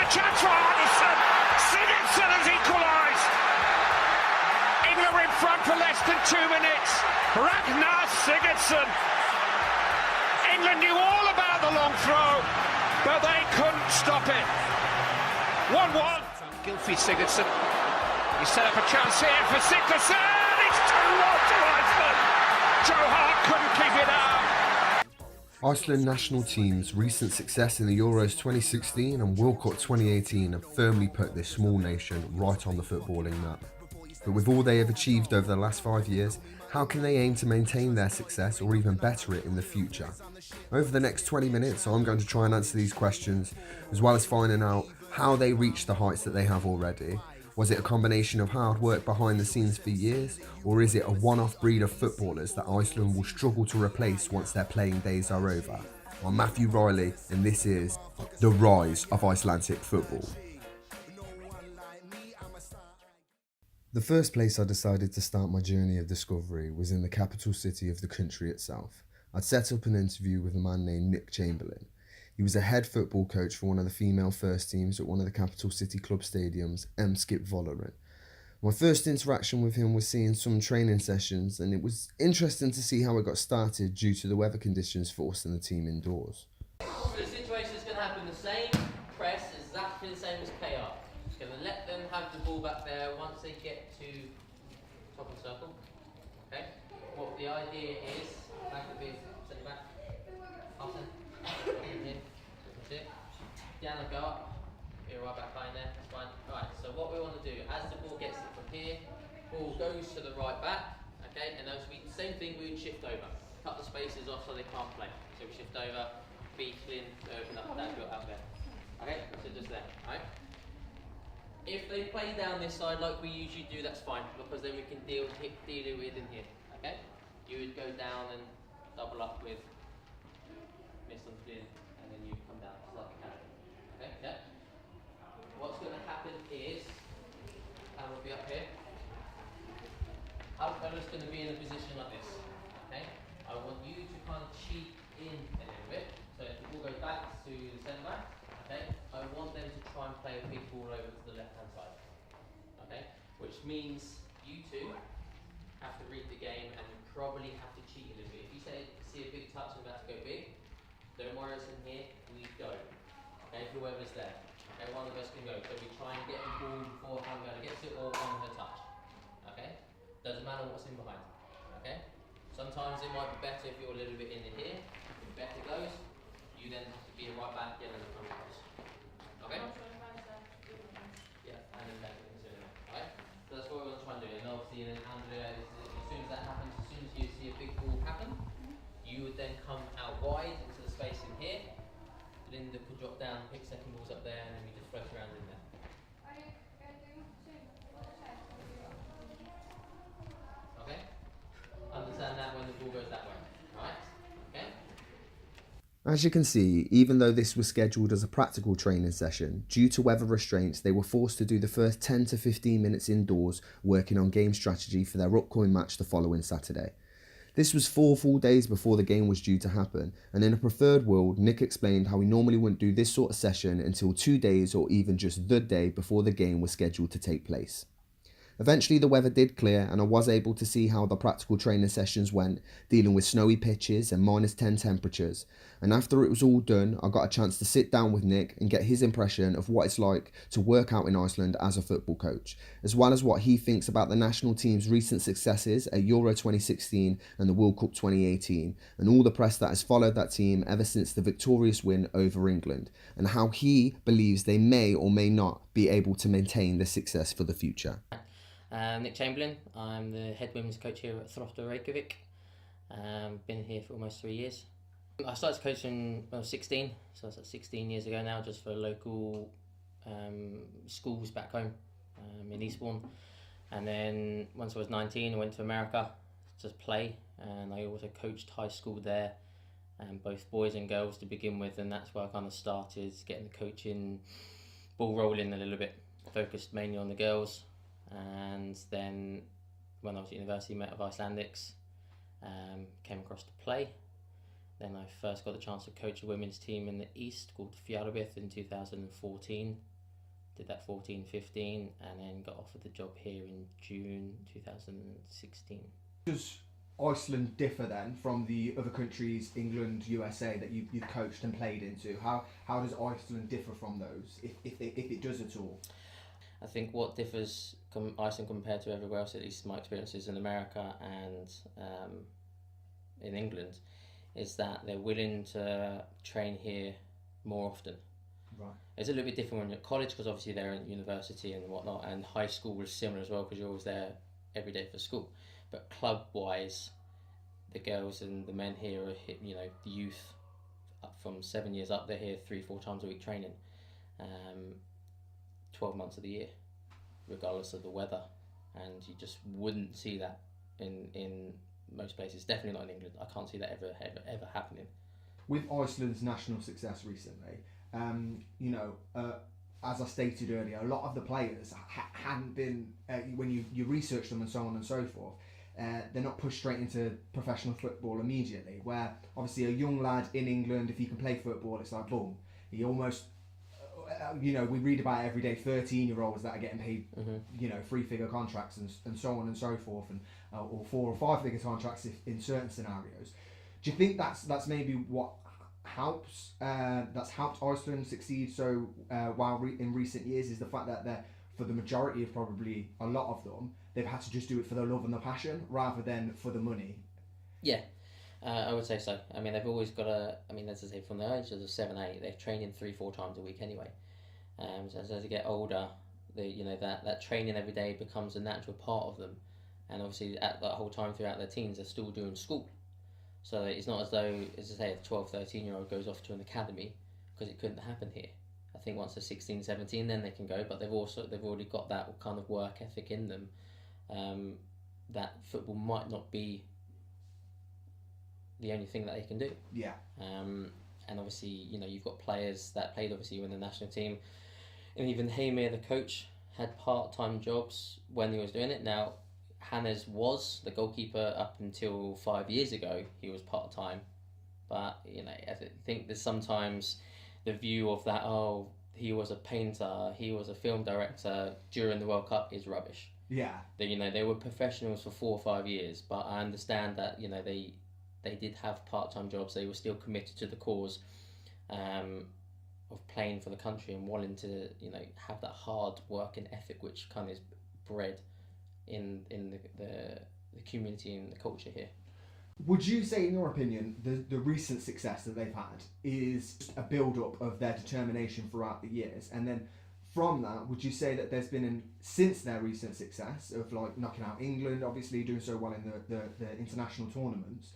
a chance for Arneson. Sigurdsson has equalised. England were in front for less than 2 minutes. Ragnar Sigurdsson. England knew all about the long throw, but they couldn't stop it. 1-1. Gylfi Sigurdsson. He set up a chance here for Sigurdsson. It's 2-1 to Iceland. Joe Hart couldn't keep it out. Iceland national team's recent success in the Euros 2016 and World Cup 2018 have firmly put this small nation right on the footballing map. But with all they have achieved over the last 5 years, how can they aim to maintain their success or even better it in the future? Over the next 20 minutes, I'm going to try and answer these questions, as well as finding out how they reached the heights that they have already. Was it a combination of hard work behind the scenes for years, or is it a one-off breed of footballers that Iceland will struggle to replace once their playing days are over? I'm Matthew Riley, and this is The Rise of Icelandic Football. The first place I decided to start my journey of discovery was in the capital city of the country itself. I'd set up an interview with a man named Nick Chamberlain. He was a head football coach for one of the female first teams at one of the capital city club stadiums, Skip Volleren. My first interaction with him was seeing some training sessions, and it was interesting to see how it got started due to the weather conditions forcing the team indoors. The situation is going to happen the same press, exactly the same as KR. Just going to let them have the ball back there once they get to top of the circle. Okay? What the idea is, back a bit, send it back, Austin. Down and go up. You're right back line there, that's fine. Alright, so what we want to do, as the ball gets it from here, ball goes to the right back, okay, and those be the same thing we would shift over. Cut the spaces off so they can't play. So we shift over, beat in, open up, that built out there. Okay, so just there, alright? If they play down this side like we usually do, that's fine, because then we can deal with in here, okay? You would go down and double up with miss on clear, and then you come down just like a cannon. Okay, yeah. What's going to happen is, and we'll be up here. I'm just going to be in a position like this. Okay. I want you to kind of cheat in a little bit. So if the ball goes back to the centre back, okay. I want them to try and play a big ball over to the left hand side. Okay. Which means you two have to read the game and you probably have to cheat a little bit. If you see a big touch and about to go big, don't worry us in here, we go. Okay, whoever's there. Okay, one of us can go. So we try and get the ball before Hangana gets it or on her touch. Okay? Doesn't matter what's in behind. Okay? Sometimes it might be better if you're a little bit in here. If better goes, you then have to be a right back in and a front post. Okay? Yeah, and then back in the Alright? So that's what we're going to try and do. And obviously, as soon as that happens, as soon as you see a big ball happen, you would then come out wide into the space in here. Linda could drop down, pick second balls up there, and then we just float around in there. Okay? Understand that when the ball goes that way, right? Okay? As you can see, even though this was scheduled as a practical training session, due to weather restraints, they were forced to do the first 10 to 15 minutes indoors, working on game strategy for their upcoming match the following Saturday. This was 4 full days before the game was due to happen, and in a preferred world, Nick explained how he normally wouldn't do this sort of session until 2 days or even just the day before the game was scheduled to take place. Eventually the weather did clear and I was able to see how the practical training sessions went, dealing with snowy pitches and -10 temperatures, and after it was all done I got a chance to sit down with Nick and get his impression of what it's like to work out in Iceland as a football coach, as well as what he thinks about the national team's recent successes at Euro 2016 and the World Cup 2018, and all the press that has followed that team ever since the victorious win over England, and how he believes they may or may not be able to maintain this success for the future. Nick Chamberlain, I'm the head women's coach here at Throtter Reykjavik. Been here for almost 3 years. I started coaching when I was 16, so that's 16 years ago now, just for local schools back home in Eastbourne. And then once I was 19, I went to America to play, and I also coached high school there, both boys and girls to begin with, and that's where I kind of started getting the coaching ball rolling a little bit, focused mainly on the girls. And then when I was at university, met with Icelandics, came across to play. Then I first got the chance to coach a women's team in the East called Fjarðabyggð in 2014. And then once I was 19, I went to America to play, and both boys and girls to begin with, and that's where I kind of started getting the coaching ball rolling a little bit, focused mainly on the girls. And then when I was at university, met with Icelandics, came across to play. Then I first got the chance to coach a women's team in the East called Fjarðabyggð in 2014. did that 14-15, and then got offered the job here in June 2016. Does Iceland differ then from the other countries, England, USA, that you've coached and played into? How does Iceland differ from those, if it does at all? I think what differs Iceland compared to everywhere else, at least my experiences in America and in England, is that they're willing to train here more often. Right. It's a little bit different when you're at college, because obviously they're in university and whatnot, and high school was similar as well, because you're always there every day for school. But club-wise, the girls and the men here are, the youth up from 7 years up, they're here 3-4 times a week training, 12 months of the year, regardless of the weather. And you just wouldn't see that in most places. Definitely not in England. I can't see that ever happening. With Iceland's national success recently, as I stated earlier, a lot of the players hadn't been, when you research them and so on and so forth, they're not pushed straight into professional football immediately, where obviously a young lad in England, if he can play football, it's like boom, he almost, we read about it every day, 13-year-olds that are getting paid, 3-figure contracts and so on and so forth, and or 4 or 5-figure contracts in certain scenarios. Do you think that's maybe what that's helped Iceland succeed so well in recent years, is the fact that for the majority of probably a lot of them, they've had to just do it for the love and the passion rather than for the money? Yeah, I would say so. I mean, they've always got as I say, from the age of 7, 8, they're training 3-4 times a week anyway. So as they get older, that training every day becomes a natural part of them. And obviously at that whole time throughout their teens, they're still doing school. So it's not as though, as I say, a 12, 13-year-old goes off to an academy, because it couldn't happen here. I think once they're 16, 17, then they can go, but they've already got that kind of work ethic in them, that football might not be the only thing that they can do. Yeah. And obviously, you've got players that played obviously with the national team, and even Heimir, the coach, had part-time jobs when he was doing it. Now, Hannes was the goalkeeper up until 5 years ago. He was part-time, but I think there's sometimes the view of that, he was a painter, he was a film director during the World Cup, is rubbish. Yeah. They were professionals for 4 or 5 years, but I understand that they did have part-time jobs. They were still committed to the cause of playing for the country and wanting to have that hard work and ethic, which kind of is bred in the community and the culture here. Would you say, in your opinion, the recent success that they've had is a build-up of their determination throughout the years? And then from that, would you say that there's been, since their recent success of like knocking out England, obviously doing so well in the international tournaments,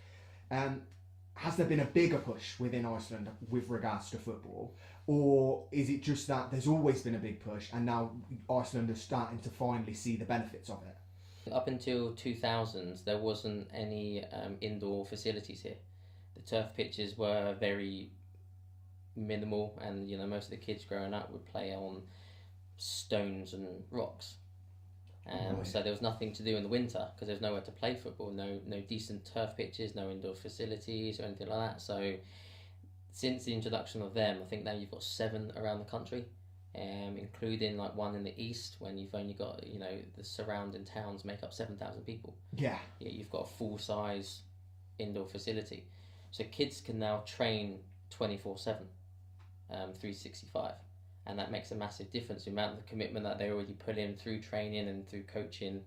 has there been a bigger push within Iceland with regards to football? Or is it just that there's always been a big push and now Iceland is starting to finally see the benefits of it? Up until 2000s, there wasn't any indoor facilities here. The turf pitches were very minimal, and most of the kids growing up would play on stones and rocks. Right. So there was nothing to do in the winter because there's nowhere to play football. No decent turf pitches, no indoor facilities or anything like that. So since the introduction of them, I think now you've got 7 around the country. Including like one in the east, when you've only got the surrounding towns make up 7,000 people. Yeah, you've got a full-size indoor facility, so kids can now train 24/7, 365, and that makes a massive difference. The amount of commitment that they already put in through training and through coaching,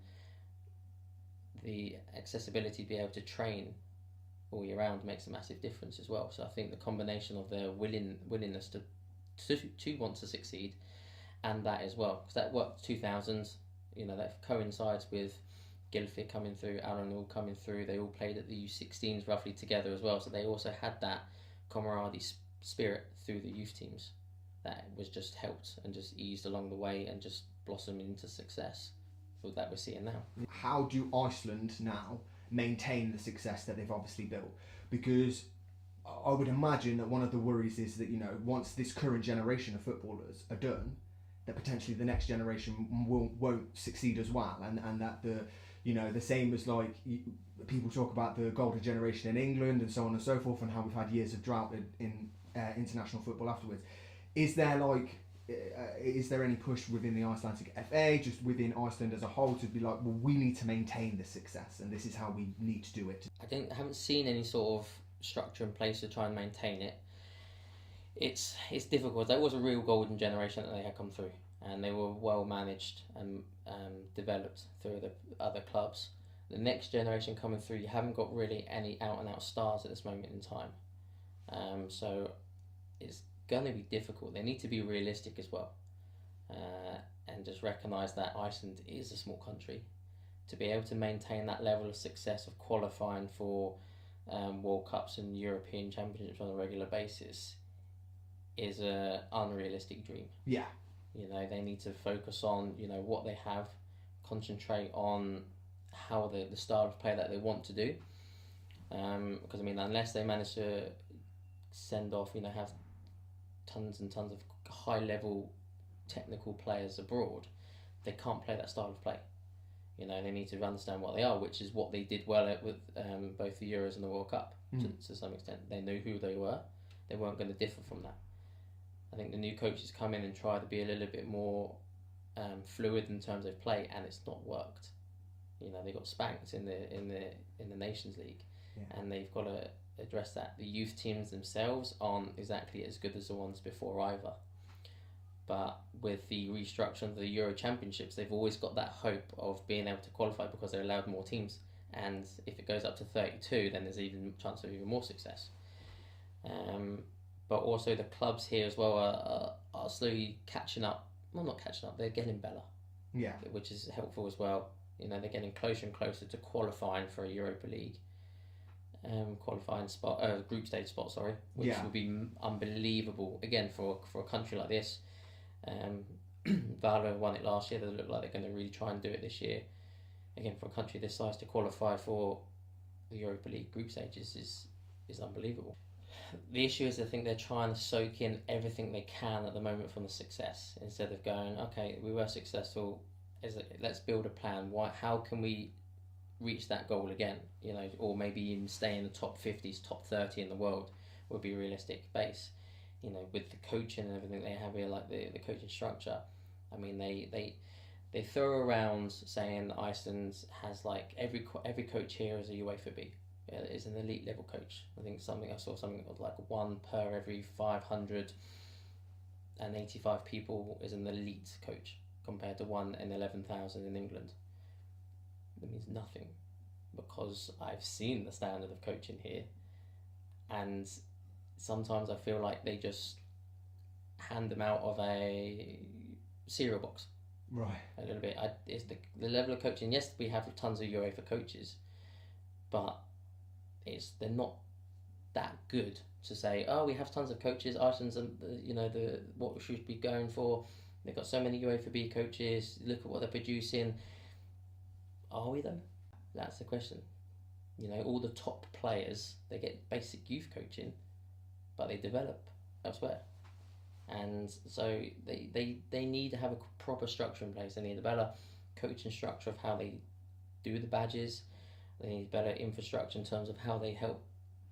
the accessibility to be able to train all year round makes a massive difference as well. So I think the combination of their willingness to want to succeed, and that as well, because that worked 2000s, that coincides with Gylfi coming through, Alan all coming through. They all played at the U16s roughly together as well, so they also had that camaraderie spirit through the youth teams that was just helped and just eased along the way and just blossomed into success that we're seeing now. How do Iceland now maintain the success that they've obviously built? Because I would imagine that one of the worries is that once this current generation of footballers are done, that potentially the next generation won't succeed as well, and that the same as like people talk about the golden generation in England and so on and so forth, and how we've had years of drought in international football afterwards. Is there like is there any push within the Icelandic FA, just within Iceland as a whole, to be like, well, we need to maintain this success and this is how we need to do it? I haven't seen any sort of structure in place to try and maintain it. It's difficult. There was a real golden generation that they had come through, and they were well managed and developed through the other clubs. The next generation coming through, you haven't got really any out and out stars at this moment in time. So it's going to be difficult. They need to be realistic as well, and just recognise that Iceland is a small country. To be able to maintain that level of success of qualifying for World Cups and European Championships on a regular basis is an unrealistic dream. Yeah. You know, they need to focus on, you know, what they have, concentrate on how the style of play that they want to do. Because, I mean, unless they manage to send off, you know, have tons and tons of high-level technical players abroad, they can't play that style of play. You know, they need to understand what they are, which is what they did well at with both the Euros and the World Cup to some extent. They knew who they were. They weren't going to differ from that. I think the new coaches come in and try to be a little bit more fluid in terms of play, and it's not worked. You know, they got spanked in the Nations League, and they've got to address that. The youth teams themselves aren't exactly as good as the ones before either. But with the restructuring of the Euro Championships, they've always got that hope of being able to qualify because they're allowed more teams. And if it goes up to 32, then there's even a chance of even more success. But also the clubs here as well are slowly catching up. Well, not catching up, they're getting better. Yeah. Which is helpful as well. You know, they're getting closer and closer to qualifying for a Europa League. Qualifying spot, group stage spot, sorry, which would be unbelievable again for a country like this. Valo won it last year. They look like they're going to really try and do it this year. Again, for a country this size to qualify for the Europa League group stages is unbelievable. The issue is I think they're trying to soak in everything they can at the moment from the success instead of going, okay, we were successful. Let's build a plan. How can we reach that goal again? You know, or maybe even stay in the top 50s, top 30 in the world would be a realistic base. You know, with the coaching and everything they have here, like the coaching structure. I mean, they throw around saying Iceland has like every coach here is a UEFA B. Is an elite level coach. I saw something of like 1 per every 585 people is an elite coach compared to 1 in 11,000 in England. That means nothing, because I've seen the standard of coaching here, and sometimes I feel like they just hand them out of a cereal box. Right. A little bit. It's the level of coaching. Yes, we have tons of UEFA coaches, but they're not that good to say, oh, we have tons of coaches. Iceland's, what we should be going for. They've got so many UEFA B coaches. Look at what they're producing. Are we though? That's the question. You know, all the top players, they get basic youth coaching, but they develop elsewhere. And so they need to have a proper structure in place. They need a better coaching structure of how they do the badges. They need better infrastructure in terms of how they help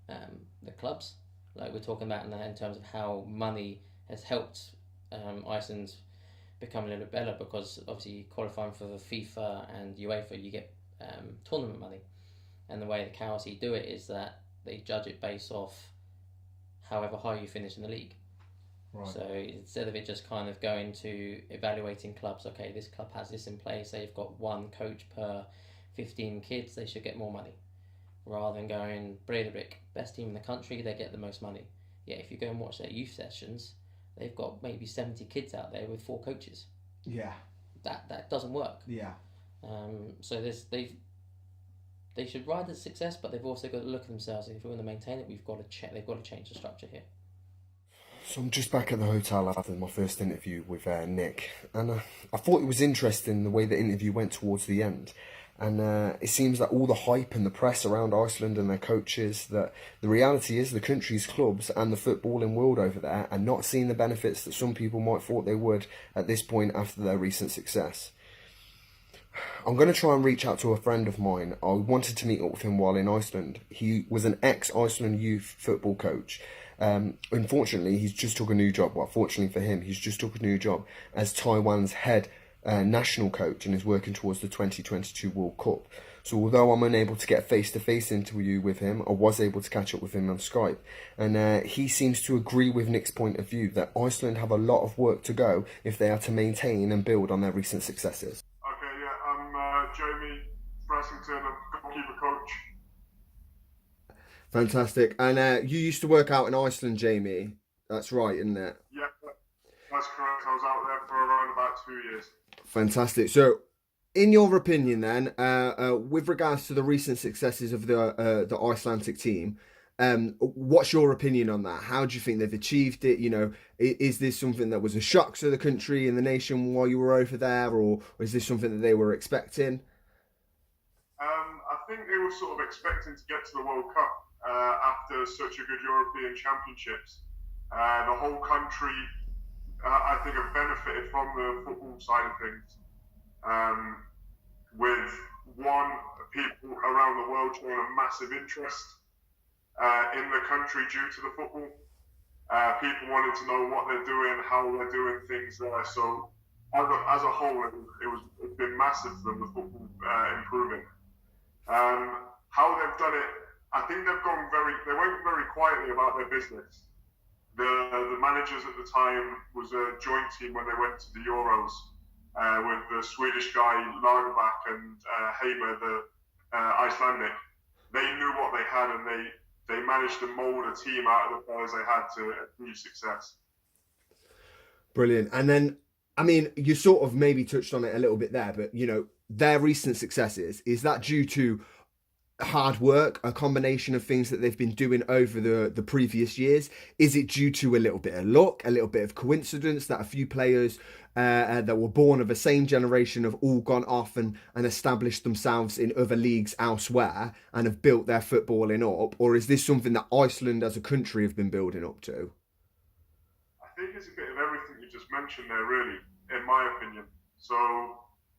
the clubs. Like we're talking about now in terms of how money has helped Iceland become a little bit better, because obviously qualifying for the FIFA and UEFA, you get tournament money. And the way the KRC do it is that they judge it based off however high you finish in the league. Right. So instead of it just kind of going to evaluating clubs, okay, this club has this in place, they've got 1 coach per 15 kids, they should get more money. Rather than going, Breidablik, best team in the country, they get the most money. Yeah, if you go and watch their youth sessions, they've got maybe 70 kids out there with 4 coaches. Yeah. That doesn't work. Yeah. So they should ride the success, but they've also got to look at themselves. If we want to maintain it, they've got to change the structure here. So I'm just back at the hotel after my first interview with Nick, and I thought it was interesting the way the interview went towards the end. And it seems that all the hype and the press around Iceland and their coaches, that the reality is the country's clubs and the footballing world over there are not seeing the benefits that some people might thought they would at this point after their recent success. I'm going to try and reach out to a friend of mine. I wanted to meet up with him while in Iceland. He was an ex-Iceland youth football coach. Unfortunately, he's just took a new job. Well, fortunately for him, he's just took a new job as Taiwan's head national coach and is working towards the 2022 World Cup. So although I'm unable to get a face-to-face interview with him, I was able to catch up with him on Skype. And he seems to agree with Nick's point of view that Iceland have a lot of work to go if they are to maintain and build on their recent successes. Okay, yeah, I'm Jamie Brassington, I'm goalkeeper coach. Fantastic. And you used to work out in Iceland, Jamie. That's right, isn't it? Yeah, that's correct. I was out there for around about 2 years. Fantastic. So, in your opinion, then, with regards to the recent successes of the Icelandic team, what's your opinion on that? How do you think they've achieved it? You know, is this something that was a shock to the country and the nation while you were over there, or is this something that they were expecting? I think they were sort of expecting to get to the World Cup after such a good European Championships. The whole country, I think, have benefited from the football side of things. With people around the world showing a massive interest in the country due to the football. People wanted to know what they're doing, how they're doing things there. So as a whole, it's been massive for them, the football improving. How they've done it, I think they went very quietly about their business. The managers at the time was a joint team when they went to the Euros. With the Swedish guy Lagerbäck and Hamer, the Icelandic. They knew what they had, and they managed to mould a team out of the players they had to achieve success. Brilliant. And then, I mean, you sort of maybe touched on it a little bit there, but, you know, their recent successes, is that due to hard work, a combination of things that they've been doing over the previous years? Is it due to a little bit of luck, a little bit of coincidence that a few players that were born of the same generation have all gone off and established themselves in other leagues elsewhere and have built their footballing up? Or is this something that Iceland as a country have been building up to? I think it's a bit of everything you just mentioned there, really, in my opinion. So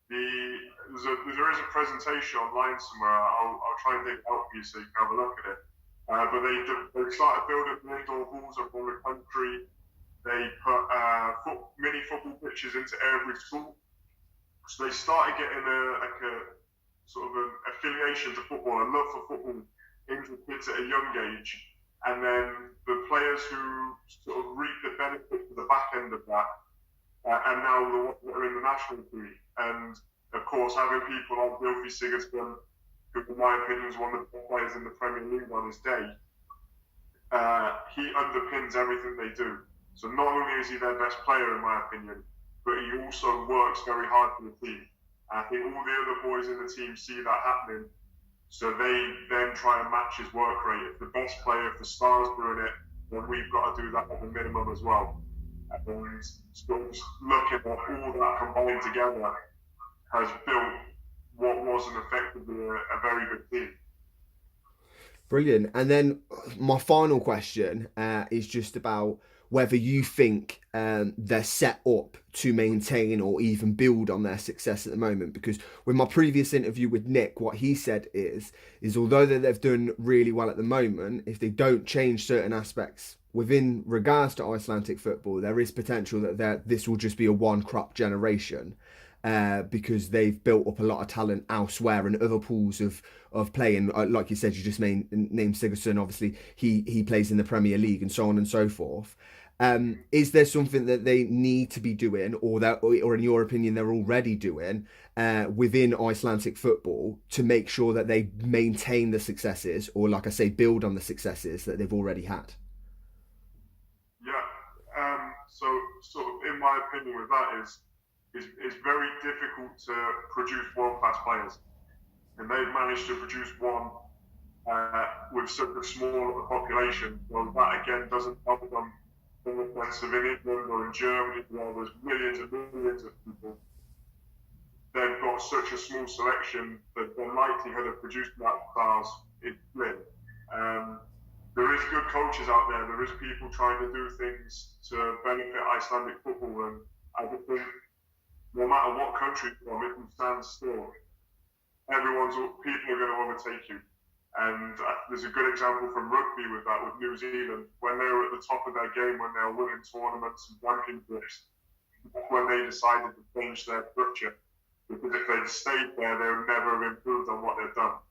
there is a presentation online somewhere. I'll try and dig it out for you so you can have a look at it. But they started building indoor halls around the country. They put mini football pitches into every school. So they started getting a sort of an affiliation to football, a love for football into kids at a young age. And then the players who sort of reap the benefits of the back end of that and now the ones that are in the national team. And of course, having people like Gylfi Sigurdsson, who in my opinion is one of the best players in the Premier League on his day, he underpins everything they do. So not only is he their best player in my opinion, but he also works very hard for the team. I think all the other boys in the team see that happening, so they then try and match his work rate. If the best player, if the star's doing it, then we've got to do that at the minimum as well. And so looking at all that combined together has built what was effectively a very good team. Brilliant. And then my final question is just about whether you think they're set up to maintain or even build on their success at the moment. Because with my previous interview with Nick, what he said is although that they've done really well at the moment, if they don't change certain aspects within regards to Icelandic football, there is potential that this will just be a one-crop generation. Because they've built up a lot of talent elsewhere and other pools of playing. Like you said, you just named Sigurdsson. Obviously, he plays in the Premier League and so on and so forth. Is there something that they need to be doing, or in your opinion, they're already doing within Icelandic football to make sure that they maintain the successes, or like I say, build on the successes that they've already had? Yeah. So sort of in my opinion with that is it's very difficult to produce world-class players. And they've managed to produce one with such a small population. Well, that again doesn't help them in the sense of in England or in Germany, where there's millions and millions of people. They've got such a small selection that the likelihood of producing that stars is slim. There is good coaches out there. There is people trying to do things to benefit Icelandic football, and I just think no matter what country you're from, if you stand still, people are going to overtake you. And there's a good example from rugby with that, with New Zealand. When they were at the top of their game, when they were winning tournaments and championships, when they decided to change their structure. Because if they'd stayed there, they would never have improved on what they've done.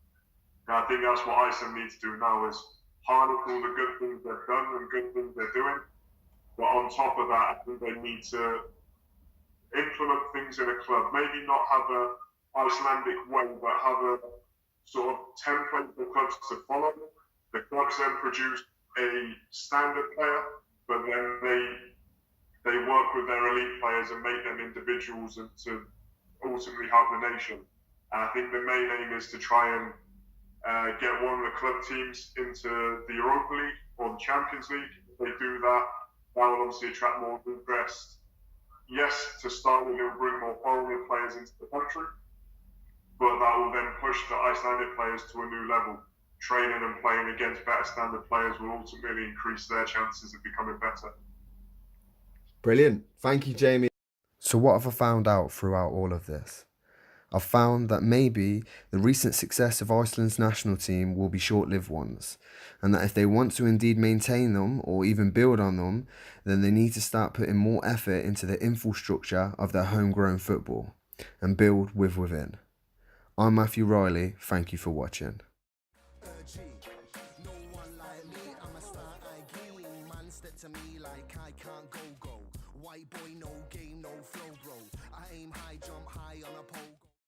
And I think that's what Iceland needs to do now, is harness all the good things they've done and good things they're doing. But on top of that, I think they need to implement things in a club. Maybe not have a Icelandic way, but have a sort of template for clubs to follow. The clubs then produce a standard player, but then they work with their elite players and make them individuals and to ultimately help the nation. And I think the main aim is to try and get one of the club teams into the Europa League or the Champions League. If they do that, that will obviously attract more interest. Yes, to start with, it will bring more foreign players into the country, but that will then push the Icelandic players to a new level. Training and playing against better standard players will ultimately increase their chances of becoming better. Brilliant. Thank you, Jamie. So what have I found out throughout all of this? I've found that maybe the recent success of Iceland's national team will be short-lived ones, and that if they want to indeed maintain them or even build on them, then they need to start putting more effort into the infrastructure of their homegrown football and build with within. I'm Matthew Riley, thank you for watching. No one like me, I'm a star, I green. Man step to me like I can't go. White boy, no game, no flow, bro. I aim high, jump high on a pole.